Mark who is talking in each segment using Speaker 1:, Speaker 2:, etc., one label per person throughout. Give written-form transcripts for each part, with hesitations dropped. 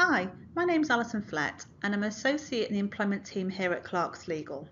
Speaker 1: Hi, my name's Alison Flett and I'm an associate in the employment team here at Clarkslegal.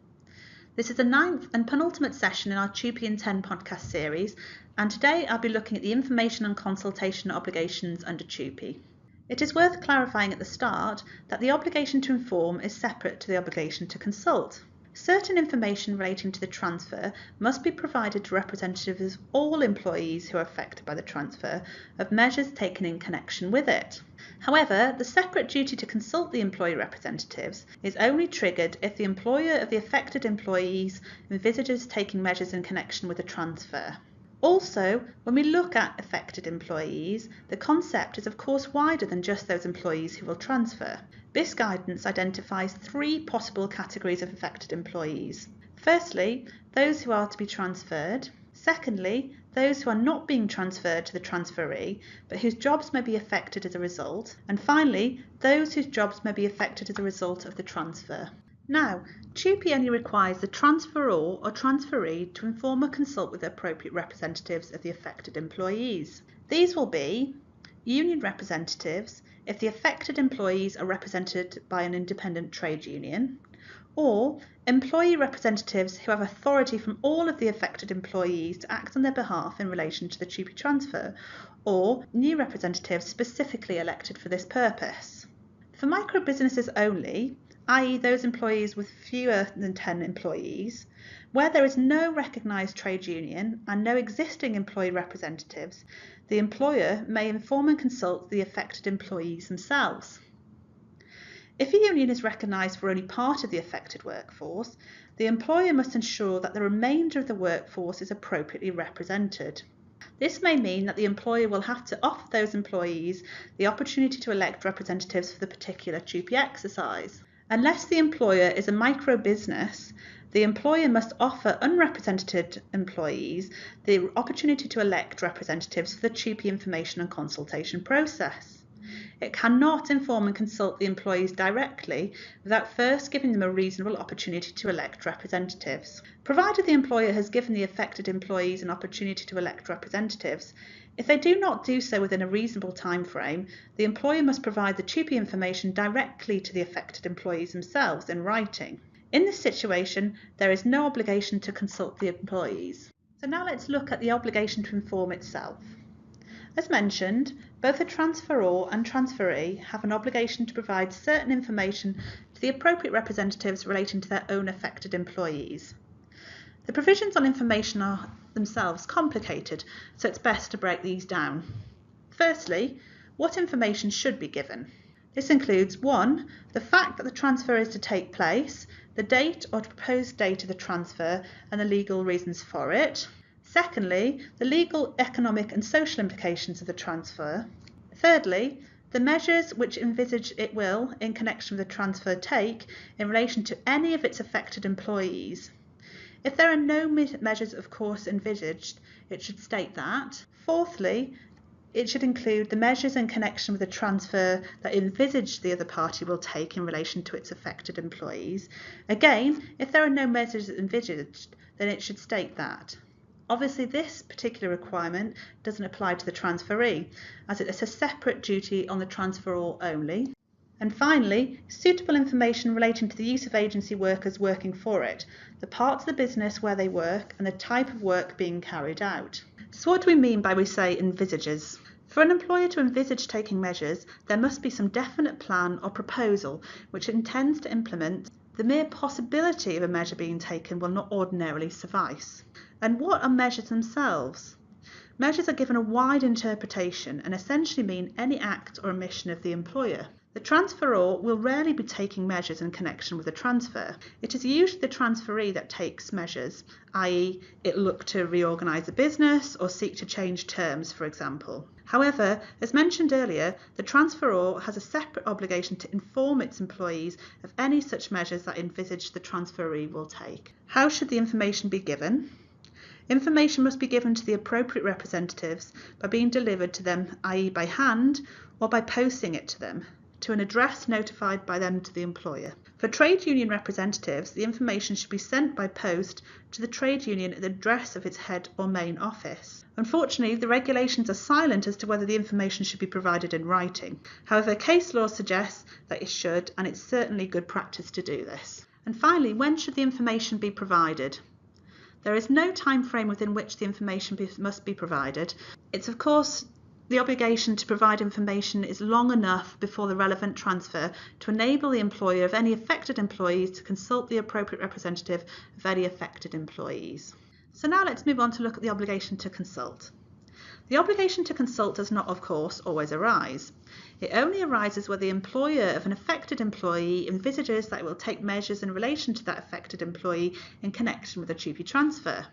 Speaker 1: This is the 9th and penultimate session in our TUPE in 10 podcast series, and today I'll be looking at the Information and Consultation Obligations under TUPE. It is worth clarifying at the start that the obligation to inform is separate to the obligation to consult. Certain information relating to the transfer must be provided to representatives of all employees who are affected by the transfer of measures taken in connection with it. However, the separate duty to consult the employee representatives is only triggered if the employer of the affected employees envisages taking measures in connection with the transfer. Also, when we look at affected employees, the concept is of course wider than just those employees who will transfer. This guidance identifies 3 possible categories of affected employees. Firstly, those who are to be transferred. Secondly, those who are not being transferred to the transferee, but whose jobs may be affected as a result. And finally, those whose jobs may be affected as a result of the transfer. Now, TUPE only requires the transferor or transferee to inform or consult with the appropriate representatives of the affected employees. These will be union representatives if the affected employees are represented by an independent trade union, or employee representatives who have authority from all of the affected employees to act on their behalf in relation to the TUPE transfer, or new representatives specifically elected for this purpose. For micro businesses only, i.e. those employees with fewer than 10 employees, where there is no recognised trade union and no existing employee representatives, the employer may inform and consult the affected employees themselves. If a union is recognised for only part of the affected workforce, the employer must ensure that the remainder of the workforce is appropriately represented. This may mean that the employer will have to offer those employees the opportunity to elect representatives for the particular TUPE exercise. Unless the employer is a micro business, the employer must offer unrepresented employees the opportunity to elect representatives for the TUPE information and consultation process. It cannot inform and consult the employees directly without first giving them a reasonable opportunity to elect representatives. Provided the employer has given the affected employees an opportunity to elect representatives, if they do not do so within a reasonable time frame, the employer must provide the TUPE information directly to the affected employees themselves in writing. In this situation, there is no obligation to consult the employees. So now let's look at the obligation to inform itself. As mentioned, both the transferor and transferee have an obligation to provide certain information to the appropriate representatives relating to their own affected employees. The provisions on information are themselves complicated, so it's best to break these down. Firstly, what information should be given? This includes 1. The fact that the transfer is to take place, the date or proposed date of the transfer and the legal reasons for it. Secondly, the legal, economic and social implications of the transfer. Thirdly, the measures which envisage it will, in connection with the transfer, take in relation to any of its affected employees. If there are no measures of course envisaged, it should state that. Fourthly, it should include the measures in connection with the transfer that envisage the other party will take in relation to its affected employees. Again, if there are no measures envisaged, then it should state that. Obviously, this particular requirement doesn't apply to the transferee, as it is a separate duty on the transferor only. And finally, suitable information relating to the use of agency workers working for it, the parts of the business where they work and the type of work being carried out. So what do we mean by we say envisages? For an employer to envisage taking measures, there must be some definite plan or proposal which it intends to implement. The mere possibility of a measure being taken will not ordinarily suffice. And what are measures themselves? Measures are given a wide interpretation and essentially mean any act or omission of the employer. The transferor will rarely be taking measures in connection with a transfer. It is usually the transferee that takes measures, i.e. it look to reorganise the business or seek to change terms, for example. However, as mentioned earlier, the transferor has a separate obligation to inform its employees of any such measures that envisage the transferee will take. How should the information be given? Information must be given to the appropriate representatives by being delivered to them, i.e. by hand, or by posting it to them. to an address notified by them to the employer. For trade union representatives, the information should be sent by post to the trade union at the address of its head or main office. Unfortunately, the regulations are silent as to whether the information should be provided in writing. However, case law suggests that it should, and it's certainly good practice to do this. And finally, when should the information be provided? There is no time frame within which the information must be provided. It's of course the obligation to provide information is long enough before the relevant transfer to enable the employer of any affected employees to consult the appropriate representative of any affected employees. So now let's move on to look at the obligation to consult. The obligation to consult does not, of course, always arise. It only arises where the employer of an affected employee envisages that it will take measures in relation to that affected employee in connection with a TUPE transfer.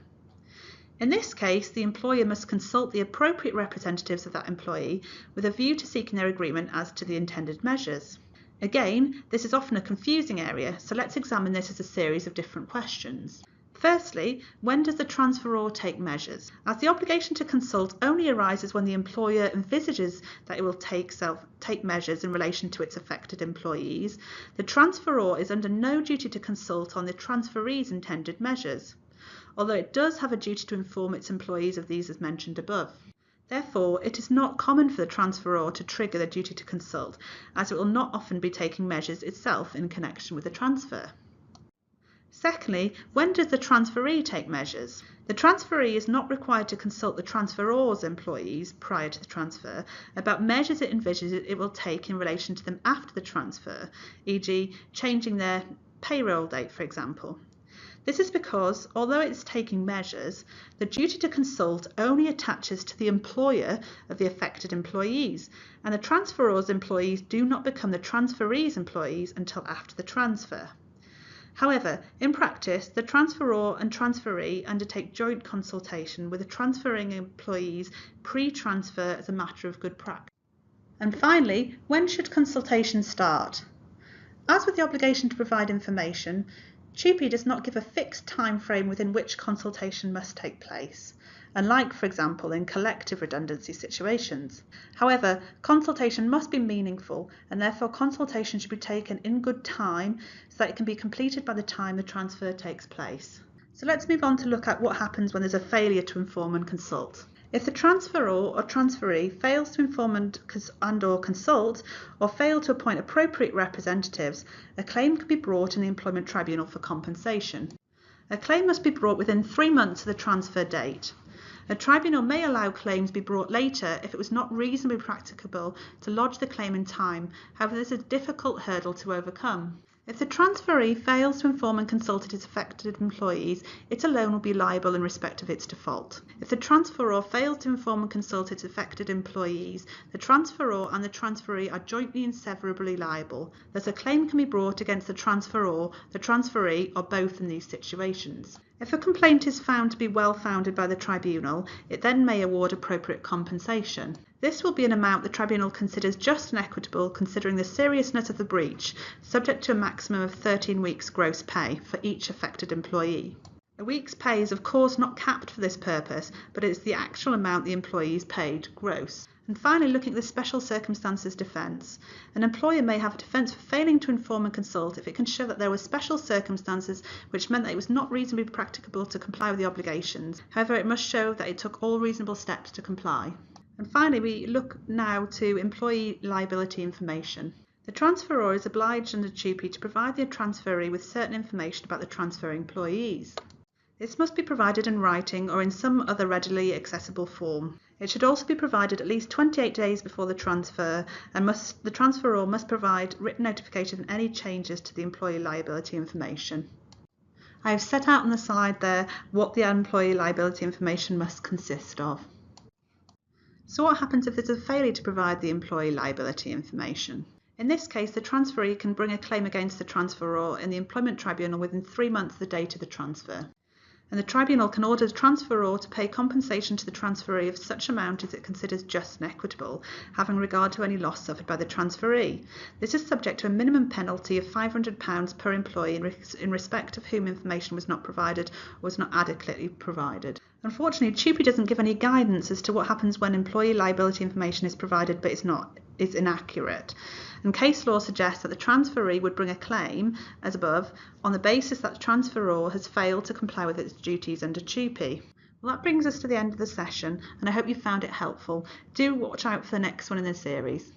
Speaker 1: In this case, the employer must consult the appropriate representatives of that employee with a view to seeking their agreement as to the intended measures. Again, this is often a confusing area, so let's examine this as a series of different questions. Firstly, when does the transferor take measures? As the obligation to consult only arises when the employer envisages that it will take measures in relation to its affected employees, the transferor is under no duty to consult on the transferee's intended measures, although it does have a duty to inform its employees of these as mentioned above. Therefore, it is not common for the transferor to trigger the duty to consult, as it will not often be taking measures itself in connection with the transfer. Secondly, when does the transferee take measures? The transferee is not required to consult the transferor's employees prior to the transfer about measures it envisages it will take in relation to them after the transfer, e.g. changing their payroll date, for example. This is because, although it's taking measures, the duty to consult only attaches to the employer of the affected employees, and the transferor's employees do not become the transferee's employees until after the transfer. However, in practice, the transferor and transferee undertake joint consultation with the transferring employees pre-transfer as a matter of good practice. And finally, when should consultation start? As with the obligation to provide information, TUPE does not give a fixed time frame within which consultation must take place, unlike, for example, in collective redundancy situations. However, consultation must be meaningful, and therefore consultation should be taken in good time so that it can be completed by the time the transfer takes place. So let's move on to look at what happens when there's a failure to inform and consult. If the transferor or transferee fails to inform and/or consult, or fail to appoint appropriate representatives, a claim can be brought in the Employment Tribunal for compensation. A claim must be brought within 3 months of the transfer date. A tribunal may allow claims be brought later if it was not reasonably practicable to lodge the claim in time. However, this is a difficult hurdle to overcome. If the transferee fails to inform and consult its affected employees, it alone will be liable in respect of its default. If the transferor fails to inform and consult its affected employees, the transferor and the transferee are jointly and severably liable. Thus, a claim can be brought against the transferor, the transferee, or both in these situations. If a complaint is found to be well-founded by the tribunal, it then may award appropriate compensation. This will be an amount the tribunal considers just and equitable considering the seriousness of the breach, subject to a maximum of 13 weeks gross pay for each affected employee. A week's pay is of course not capped for this purpose, but it is the actual amount the employee is paid gross. And finally, looking at the special circumstances defence. An employer may have a defence for failing to inform and consult if it can show that there were special circumstances which meant that it was not reasonably practicable to comply with the obligations. However, it must show that it took all reasonable steps to comply. And finally, we look now to employee liability information. The transferor is obliged under TUPE to provide the transferee with certain information about the transferring employees. This must be provided in writing or in some other readily accessible form. It should also be provided at least 28 days before the transfer, and the transferor must provide written notification of any changes to the employee liability information. I have set out on the slide there what the employee liability information must consist of. So what happens if there's a failure to provide the employee liability information? In this case, the transferee can bring a claim against the transferor in the Employment Tribunal within 3 months of the date of the transfer. And the tribunal can order the transferor to pay compensation to the transferee of such amount as it considers just and equitable, having regard to any loss suffered by the transferee. This is subject to a minimum penalty of £500 per employee in respect of whom information was not provided or was not adequately provided. Unfortunately, TUPE doesn't give any guidance as to what happens when employee liability information is provided but is inaccurate. and case law suggests that the transferee would bring a claim, as above, on the basis that the transferor has failed to comply with its duties under TUPE. Well, that brings us to the end of the session, and I hope you found it helpful. Do watch out for the next one in the series.